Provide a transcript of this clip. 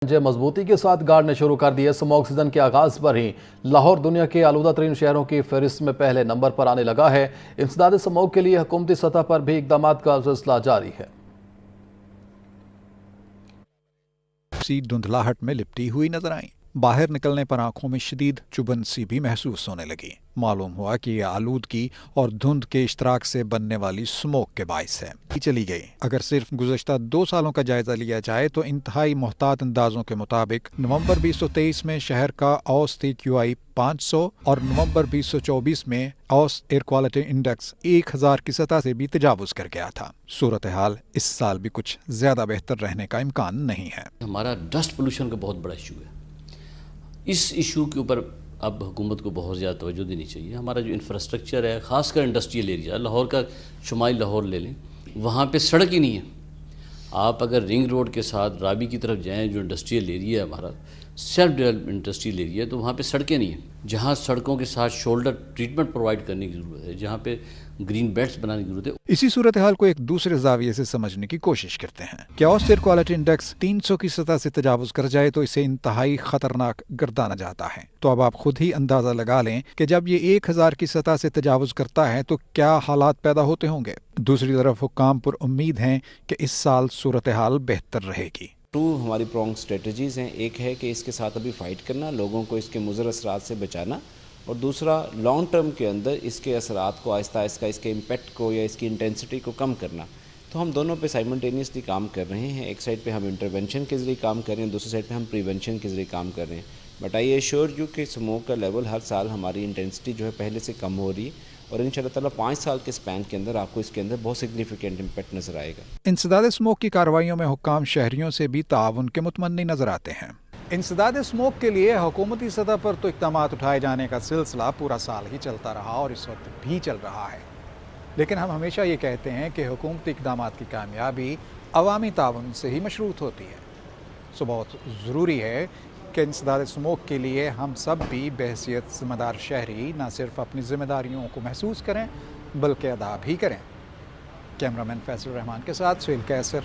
مضبوطی کے ساتھ گاڑنے شروع کر دیے۔ اسموگ سیزن کے آغاز پر ہی لاہور دنیا کے آلودہ ترین شہروں کی فہرست میں پہلے نمبر پر آنے لگا ہے۔ انسداد اسموگ کے لیے حکومتی سطح پر بھی اقدامات کا سلسلہ جاری ہے۔ دھندلاہٹ میں لپٹی ہوئی نظر آئیں۔ باہر نکلنے پر آنکھوں میں شدید چبھن سی بھی محسوس ہونے لگی۔ معلوم ہوا کہ یہ آلودگی اور دھند کے اشتراک سے بننے والی اسموگ کے باعث ہے۔ چلی گئی۔ اگر صرف گزشتہ 2 سالوں کا جائزہ لیا جائے تو انتہائی محتاط اندازوں کے مطابق نومبر 2023 میں شہر کا اوسط AQI 500 اور نومبر 2024 میں اوسط ایئر کوالٹی انڈیکس 1000 کی سطح سے بھی تجاوز کر گیا تھا۔ صورتحال اس سال بھی کچھ زیادہ بہتر رہنے کا امکان نہیں ہے۔ ہمارا ڈسٹ پولوشن کا بہت بڑا ایشو ہے۔ اس ایشو کے اوپر اب حکومت کو بہت زیادہ توجہ دینی چاہیے۔ ہمارا جو انفراسٹرکچر ہے، خاص کر انڈسٹریل ایریا، لاہور کا شمالی لاہور لے لیں، وہاں پہ سڑک ہی نہیں ہے۔ آپ اگر رنگ روڈ کے ساتھ رابی کی طرف جائیں، جو انڈسٹریل ایریا ہے ہمارا سیلف ڈیولپ انڈسٹریل ایریا ہے، تو وہاں پہ سڑکیں نہیں ہیں۔ جہاں سڑکوں کے ساتھ شولڈر ٹریٹمنٹ پرووائڈ کرنے کی ضرورت ہے، جہاں پہ گرین بیلٹس بنانے کی ضرورت ہے۔ اسی صورتحال کو ایک دوسرے زاویے سے سمجھنے کی کوشش کرتے ہیں کہ اوسط ایئر کوالٹی انڈیکس 300 کی سطح سے تجاوز کر جائے تو اسے انتہائی خطرناک گردانا جاتا ہے۔ تو اب آپ خود ہی اندازہ لگا لیں کہ جب یہ 1000 کی سطح سے تجاوز کرتا ہے تو کیا حالات پیدا ہوتے ہوں گے۔ دوسری طرف حکام پر امید ہیں کہ اس سال صورتحال بہتر رہے گی۔ ہماری پرونگ اسٹریٹجیز ہیں۔ ایک ہے کہ اس کے ساتھ ابھی فائٹ کرنا، لوگوں کو اس کے مضر اثرات سے بچانا، اور دوسرا لانگ ٹرم کے اندر اس کے اثرات کو آہستہ آہستہ اس کے امپیکٹ کو یا اس کی انٹینسٹی کو کم کرنا۔ تو ہم دونوں پہ سائملٹینیسلی کام کر رہے ہیں۔ ایک سائڈ پہ ہم انٹرونشن کے ذریعے کام کر رہے ہیں، دوسری سائڈ پہ ہم پریونشن کے ذریعے کام کر رہے ہیں۔ بٹ آئی ایشور یو کہ اسموگ کا لیول ہر سال ہماری انٹینسٹی جو ہے پہلے سے کم ہو رہی ہے، اور ان شاء اللہ تعالیٰ 5 سال کے اسپین کے اندر آپ کو اس کے اندر بہت سگنیفیکینٹ امپیکٹ نظر آئے گا۔ انسداد اسموگ کی کارروائیوں میں حکام شہریوں سے بھی تعاون کے متمنی نظر آتے ہیں۔ انسداد اسموگ کے لیے حکومتی سطح پر تو اقدامات اٹھائے جانے کا سلسلہ پورا سال ہی چلتا رہا اور اس وقت بھی چل رہا ہے، لیکن ہم ہمیشہ یہ کہتے ہیں کہ حکومتی اقدامات کی کامیابی عوامی تعاون سے ہی مشروط ہوتی ہے۔ سو بہت ضروری ہے کہ انسداد اسموگ کے لیے ہم سب بھی بحیثیت ذمہ دار شہری نہ صرف اپنی ذمہ داریوں کو محسوس کریں بلکہ ادا بھی کریں۔ کیمرہ مین فیصل الرحمان کے ساتھ سہیل کیسر،